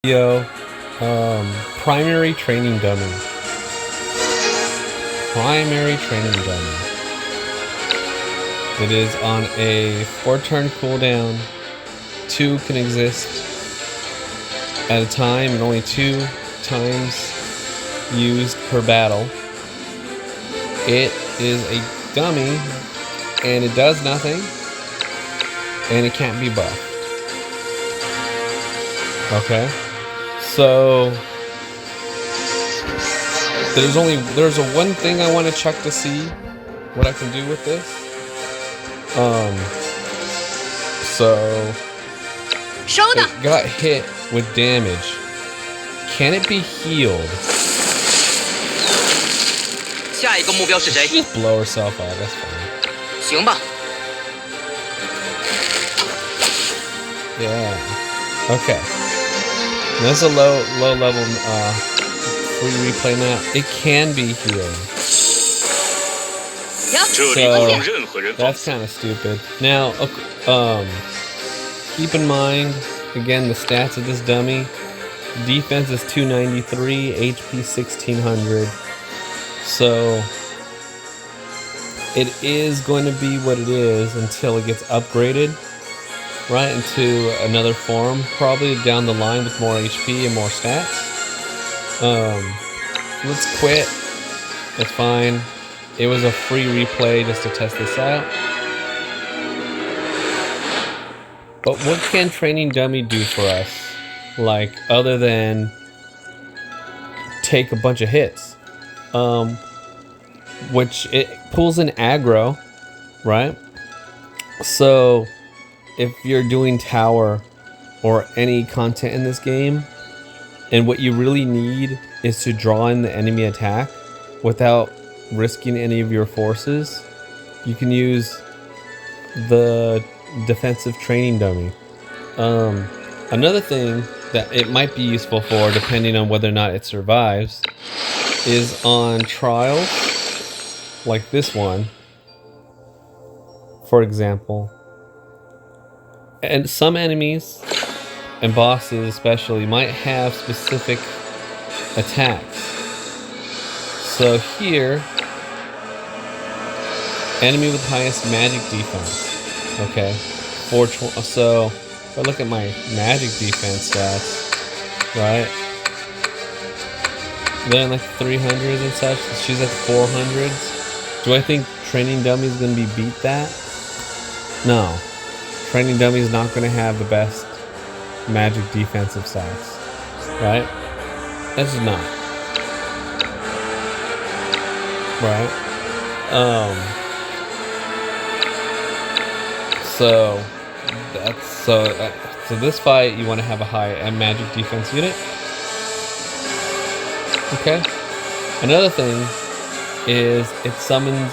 Yo, primary training dummy. Primary training dummy. It is on a 4-turn cooldown. 2 can exist at a time, and only 2 times used per battle. It is a dummy, and it does nothing, and it can't be buffed. Okay, so there's a one thing I want to check to see what I can do with this. So it got hit with damage. Can it be healed? Just blow herself out. That's fine. Yeah. Okay. That's a low level free replay map. It can be healed. So that's kind of stupid. Now, keep in mind again the stats of this dummy. Defense is 293, HP 1600. So it is going to be what it is until it gets upgraded, right, into another form, probably down the line with more HP and more stats. Let's quit. That's fine. It was a free replay just to test this out. But what can Training Dummy do for us? Like, other than take a bunch of hits? Which it pulls in aggro, right? So if you're doing tower or any content in this game, and what you really need is to draw in the enemy attack without risking any of your forces, you can use the defensive training dummy. Another thing that it might be useful for, depending on whether or not it survives, is on trials like this one, for example. And some enemies and bosses especially might have specific attacks. So here, enemy with highest magic defense. Okay, so if I look at my magic defense stats, right, they're in like 300s and such. She's at 400s. Do I think Training Dummy is going to be beat that? No. Training Dummy is not going to have the best magic defensive stats, right? That's just not. Right? So this fight, you want to have a high magic defense unit. Okay. Another thing is it summons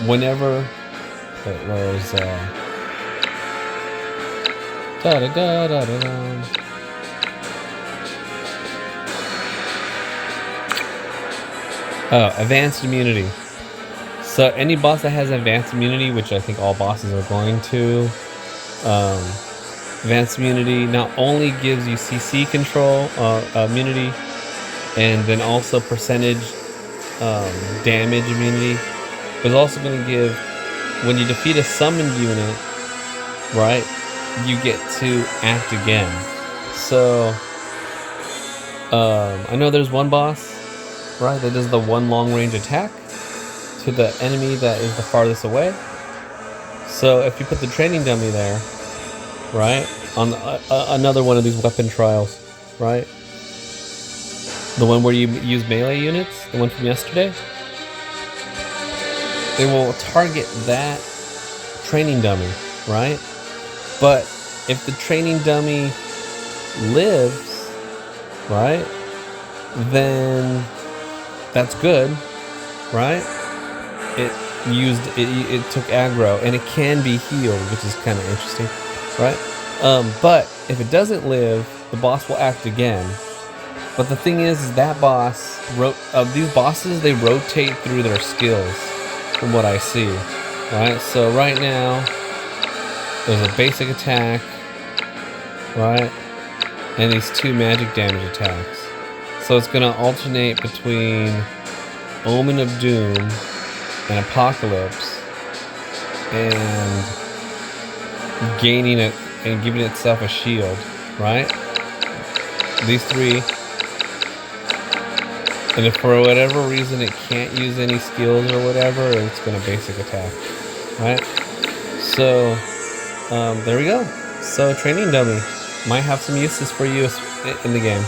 whenever. Where's advanced immunity. So any boss that has advanced immunity, which I think all bosses are going to, advanced immunity not only gives you CC control, immunity, and then also percentage damage immunity, but it's also going to give, when you defeat a summoned unit, right, you get to act again. So I know there's one boss, right, that does the one long range attack to the enemy that is the farthest away. So if you put the training dummy there, right, on another one of these weapon trials, right, the one where you use melee units, the one from yesterday, they will target that training dummy, right? But if the training dummy lives, right, then that's good, right? It took aggro, and it can be healed, which is kind of interesting, right? But if it doesn't live, the boss will act again. But the thing is that boss, these bosses, they rotate through their skills, from what I see, right? So right now, there's a basic attack, right? and these 2 magic damage attacks. So it's gonna alternate between Omen of Doom and Apocalypse, and gaining it and giving itself a shield, right? These 3. And if for whatever reason it can't use any skills or whatever, it's gonna basic attack, right? So, there we go. So training dummy might have some uses for you in the game.